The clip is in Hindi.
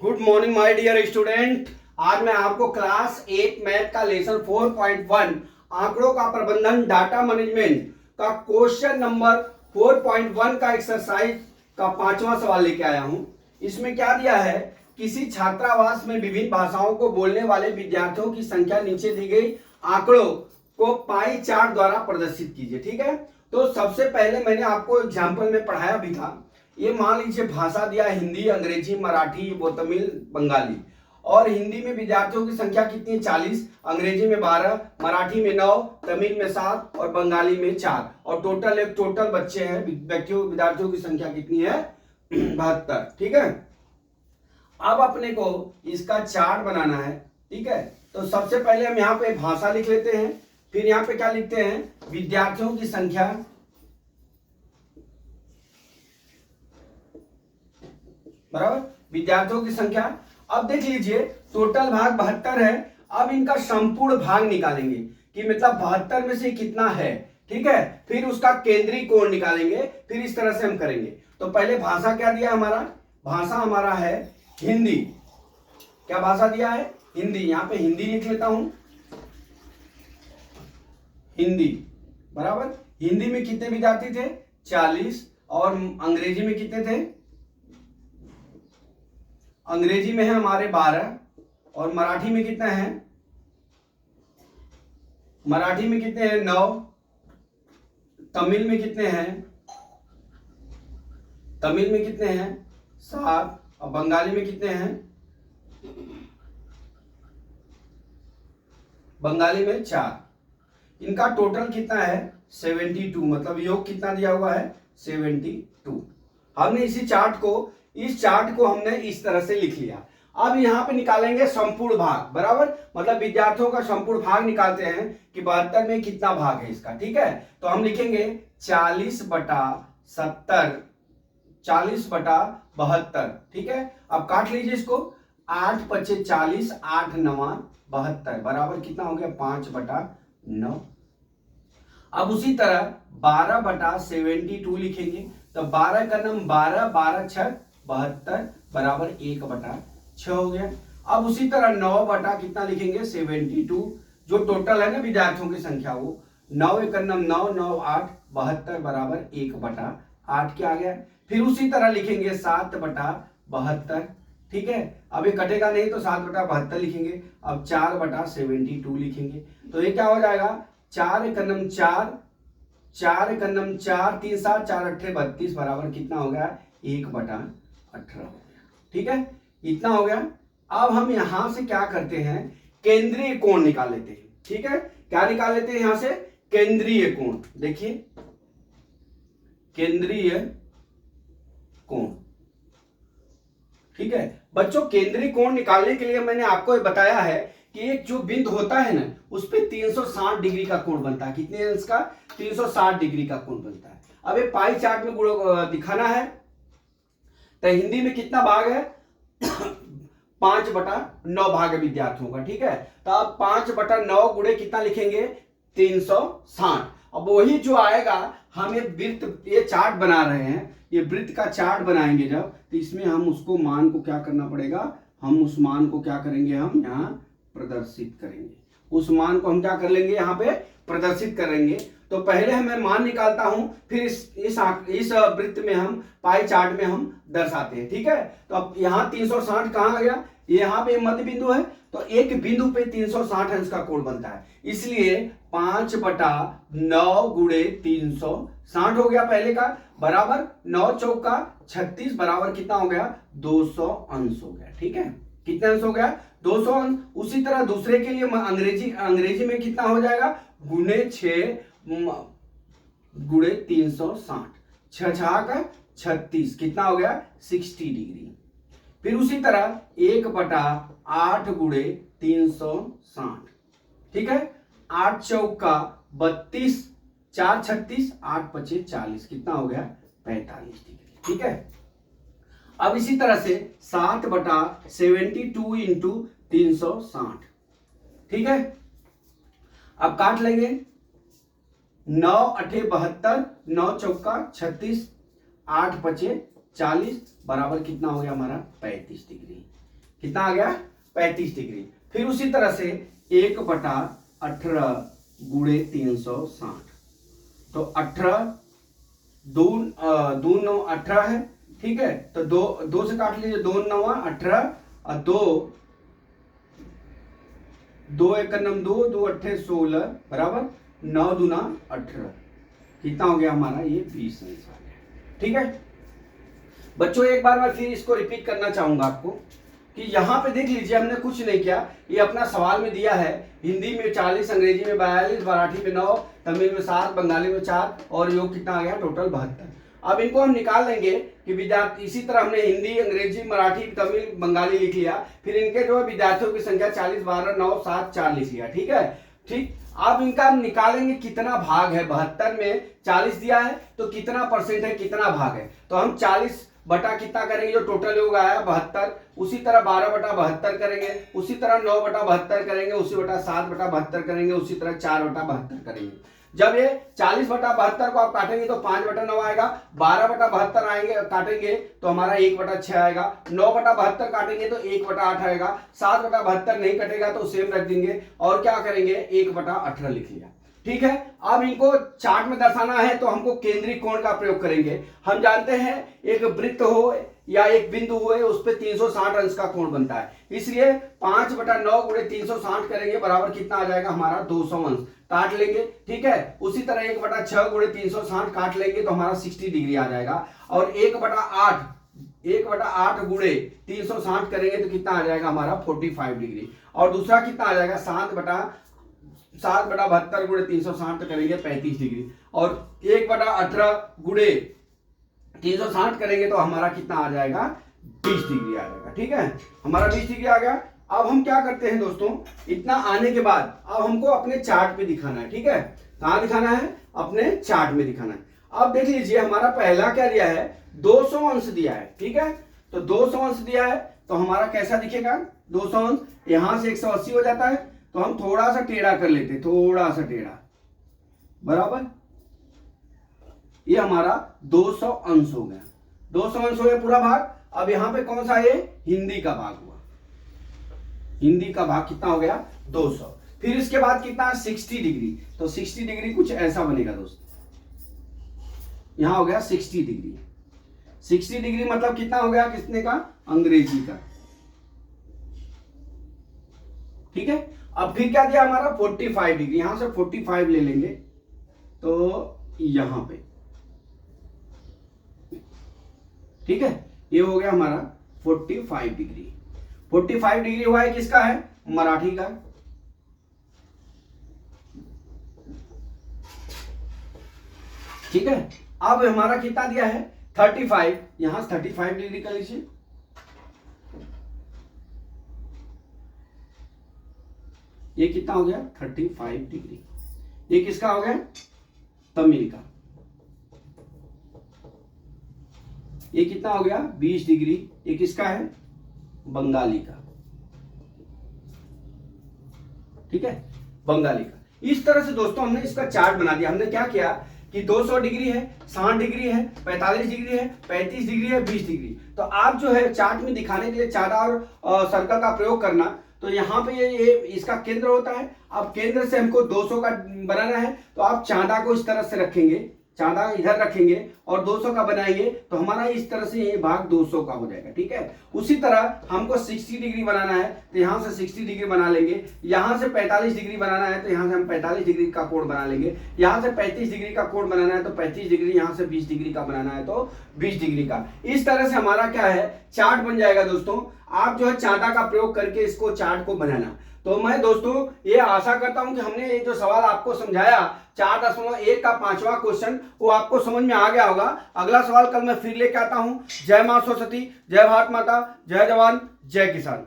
Good morning my dear student. आज मैं आपको क्लास 8 मैथ का लेसन 4.1 आंकड़ों का प्रबंधन डाटा मैनेजमेंट का क्वेश्चन नंबर 4.1 का एक्सरसाइज का 5वां सवाल लेके आया हूं। इसमें क्या दिया है, किसी छात्रावास में विभिन्न भाषाओं को बोलने वाले विद्यार्थियों की संख्या नीचे दी गई आंकड़ों को पाई चार्ट द्वारा प्रदर्शित कीजिए। ठीक है, तो सबसे पहले मैंने आपको एग्जाम्पल में पढ़ाया भी था। ये मान लीजिए भाषा दिया है हिंदी, अंग्रेजी, मराठी, वो तमिल, बंगाली। और हिंदी में विद्यार्थियों की संख्या कितनी है? 40, अंग्रेजी में 12, मराठी में 9, तमिल में 7 और बंगाली में 4। और टोटल बच्चे हैं, विद्यार्थियों की संख्या कितनी है? 72। ठीक है, अब अपने को इसका चार्ट बनाना है। ठीक है, तो सबसे पहले हम यहाँ पे भाषा लिख लेते हैं, फिर यहाँ पे क्या लिखते हैं? विद्यार्थियों की संख्या, बराबर विद्यार्थियों की संख्या। अब देख लीजिए टोटल भाग 72 है। अब इनका संपूर्ण भाग निकालेंगे कि मतलब 72 में से कितना है। ठीक है, फिर उसका केंद्रीय कोण निकालेंगे, फिर इस तरह से हम करेंगे। तो पहले भाषा क्या दिया हमारा? भाषा हमारा है हिंदी। क्या भाषा दिया है? हिंदी। यहां पे हिंदी लिख लेता हूं, हिंदी, बराबर। हिंदी में कितने विद्यार्थी थे? 40। और अंग्रेजी में कितने थे? अंग्रेजी में है हमारे 12। और मराठी में कितने हैं? मराठी में कितने हैं? 9। तमिल में कितने हैं? तमिल में कितने हैं? 7। और बंगाली में कितने हैं? बंगाली में 4। इनका टोटल कितना है? 72। मतलब योग कितना दिया हुआ है? 72। हमने इस चार्ट को हमने इस तरह से लिख लिया। अब यहां पे निकालेंगे संपूर्ण भाग, बराबर। मतलब विद्यार्थियों का संपूर्ण भाग निकालते हैं कि 72 में कितना भाग है इसका। ठीक है, तो हम लिखेंगे 40/70, 40/72। ठीक है, अब काट लीजिए इसको। 8 × 40, 8 × 9 72, बराबर कितना हो गया? 5/9। अब उसी तरह 12/72 लिखेंगे। तो 12 का नम 12, 12 × 6 72, बराबर 1/6 हो गया। अब उसी तरह 9 कितना लिखेंगे? 72, जो टोटल है ना विद्यार्थियों की संख्या, वो 9 × 9, 9 × 8 72, बराबर 1/8 क्या आ गया। फिर उसी तरह लिखेंगे 7/72। ठीक है, अब ये कटेगा नहीं तो 7/72 लिखेंगे। अब 4/72 लिखेंगे। तो ये क्या हो जाएगा? 4 × 9 4, 4 × 9 4, 3 7 4 8 32, बराबर कितना हो गया? 1/18 हो गया। ठीक है, इतना हो गया। अब हम यहां से क्या करते हैं? केंद्रीय कोण निकाल लेते हैं। ठीक है, क्या निकाल लेते हैं यहां से? केंद्रीय कोण। देखिए केंद्रीय कोण। ठीक है बच्चों, केंद्रीय कोण निकालने के लिए मैंने आपको बताया है कि एक जो बिंदु होता है ना, उस पे 360 डिग्री का कोण बनता है। कितने अंश का? 360 डिग्री का कोण बनता है। अब ये पाई चार्ट में दिखाना है। तो हिंदी में कितना भाग है? 5/9 भाग है विद्यार्थियों का। ठीक है, तो अब 5/9 गुणे कितना लिखेंगे? 360। अब वही जो आएगा, हम ये चार्ट बना रहे हैं, ये वृत्त का चार्ट बनाएंगे जब, तो इसमें हम उसको मान को क्या करना पड़ेगा? हम उस मान को क्या करेंगे? हम यहाँ प्रदर्शित करेंगे। उस मान को हम क्या कर लेंगे? यहाँ पे प्रदर्शित करेंगे। तो पहले मैं मान निकालता हूं, फिर इस वृत्त में हम पाई चार्ट में हम दर्शाते हैं। ठीक है, तो अब यहाँ 360 कहां गया? यहाँ पे मध्य बिंदु है, तो एक बिंदु पे 360 अंश का कोण बनता है। इसलिए 5/9 गुणे 360 हो गया पहले का, बराबर 9 चौका 36, बराबर कितना हो गया? 200 अंश हो गया। ठीक है, कितने अंश हो गया? 200 अंश। उसी तरह दूसरे के लिए अंग्रेजी में कितना हो जाएगा? गुणे 6 गुणे 360, 6 का 36, कितना हो गया? 60 डिग्री। फिर उसी तरह 1/8 गुणे 360। ठीक है, 8 चौका 32, 4 36, 8 × 40, कितना हो गया? 45 डिग्री। ठीक है, अब इसी तरह से 7/72 इंटू 360। ठीक है, अब काट लेंगे। 9 8 72, 9 चौका 36, 8 × 40, बराबर कितना हो गया हमारा? 35 डिग्री। कितना आ गया 35 डिग्री। फिर उसी तरह से 1/18 गुणे 360, तो 18 दो 9 18 है, ठीक है। तो दो से काट लीजिए, 2 9 18 और 2 1 2 2 8 16 बराबर 9 दूना 18, कितना हो गया हमारा ये 20 अंश आ गया। ठीक है बच्चों, एक बार मैं फिर इसको रिपीट करना चाहूंगा आपको कि यहाँ पे देख लीजिए, हमने कुछ नहीं किया, ये अपना सवाल में दिया है, हिंदी में 40, अंग्रेजी में 42, मराठी में 9, तमिल में 7, बंगाली में 4 और योग कितना आ गया टोटल 72। अब इनको हम निकाल लेंगे कि विद्यार्थी, इसी तरह हमने हिंदी, अंग्रेजी, मराठी, तमिल, बंगाली लिख लिया, फिर इनके जो है विद्यार्थियों की संख्या 40, 12, 9, 7, 4 लिख लिया। ठीक है, ठीक। अब इनका हम निकालेंगे कितना भाग है, 72 में 40 दिया है तो कितना परसेंट है, कितना भाग है, तो हम 40 बटा कितना करेंगे, जो टोटल योग आया 72, उसी तरह 12/72 करेंगे, उसी तरह 9/72 करेंगे, उसी बटा 7/72 करेंगे, उसी तरह 4/72 करेंगे। जब ये 40/72 को आप काटेंगे तो 5/9 आएगा, 12/72 आएंगे काटेंगे तो हमारा 1/6 आएगा, 9/72 काटेंगे तो 1/8 आएगा, 7/72 नहीं कटेगा तो सेम रख देंगे और क्या करेंगे 1/18 लिख लिया। ठीक है, अब इनको चार्ट में दर्शाना है तो हमको केंद्रीय कोण का प्रयोग करेंगे। हम जानते हैं एक वृत्त हो या एक बिंदु हो, उस पर 360 अंश का कोण बनता है, इसलिए 5/9 गुणे 360 करेंगे बराबर कितना आ जाएगा हमारा 200 अंश, काट लेंगे। ठीक है, उसी तरह 1/6 गुणे 360 काट लेंगे तो हमारा 60 डिग्री आ जाएगा, और 1/8 गुणे 360 करेंगे तो कितना आ जाएगा हमारा 45 डिग्री, और दूसरा कितना आ जाएगा 7/72 गुणे 360 करेंगे 35 डिग्री, और 1/18 गुणे 360 करेंगे तो हमारा कितना आ जाएगा 20 डिग्री आ जाएगा। ठीक है, हमारा 20 डिग्री आ गया। अब हम क्या करते हैं दोस्तों, इतना आने के बाद अब हमको अपने चार्ट पे दिखाना है। ठीक है, कहां दिखाना है, अपने चार्ट में दिखाना है। अब देख लीजिए हमारा पहला क्या दिया है 200 अंश दिया है। ठीक है, तो 200 अंश दिया है तो हमारा कैसा दिखेगा 200 अंश, यहां से 180 हो जाता है तो हम थोड़ा सा टेढ़ा कर लेते, थोड़ा सा टेढ़ा बराबर, ये हमारा 200 अंश हो गया। 200 अंश हो गया पूरा भाग। अब यहां पे कौन सा है, हिंदी का भाग हुआ, हिंदी का भाग कितना हो गया 200। फिर इसके बाद कितना 60 डिग्री, तो 60 डिग्री कुछ ऐसा बनेगा दोस्तों, यहां हो गया 60 डिग्री। 60 डिग्री मतलब कितना हो गया, किसने का, अंग्रेजी का। ठीक है, अब फिर क्या दिया हमारा 45 डिग्री, यहां से 45 ले लेंगे तो यहां पे, ठीक है, ये हो गया हमारा 45 डिग्री। 45 डिग्री हुआ है किसका है, मराठी का। ठीक है, अब हमारा कितना दिया है 35, यहां 35 डिग्री कर लीजिए, ये कितना हो गया 35 डिग्री। ये किसका हो गया, तमिल का। ये कितना हो गया 20 डिग्री, ये किसका है, बंगाली का। ठीक है, बंगाली का। इस तरह से दोस्तों हमने इसका चार्ट बना दिया। हमने क्या किया कि 200 डिग्री है, 60 डिग्री है, 45 डिग्री है, 35 डिग्री है, 20 डिग्री। तो आप जो है चार्ट में दिखाने के लिए चार्ट और सर्कल का प्रयोग करना, तो यहाँ पे ये इसका केंद्र होता है। अब केंद्र से हमको 200 का बनाना है तो आप चांदा को इस तरह से रखेंगे, चांदा इधर रखेंगे और 200 का बनाएंगे तो हमारा इस तरह से ये भाग 200 का हो जाएगा। ठीक है, उसी तरह हमको 60 डिग्री बनाना है तो यहां से 60 डिग्री बना लेंगे, यहां से 45 डिग्री बनाना है तो यहां से हम 45 डिग्री का कोण बना लेंगे, यहां से 35 डिग्री का कोण बनाना है तो 35 डिग्री, यहां से 20 डिग्री का बनाना है तो 20 डिग्री का। इस तरह से हमारा क्या है चार्ट बन जाएगा दोस्तों। आप जो है चांदा का प्रयोग करके इसको चार्ट को बनाना। तो मैं दोस्तों ये आशा करता हूं कि हमने ये जो सवाल आपको समझाया 4.1 का 5वां क्वेश्चन वो आपको समझ में आ गया होगा। अगला सवाल कल मैं फिर लेके आता हूं। जय मां सरस्वती, जय भारत माता, जय जवान, जय किसान।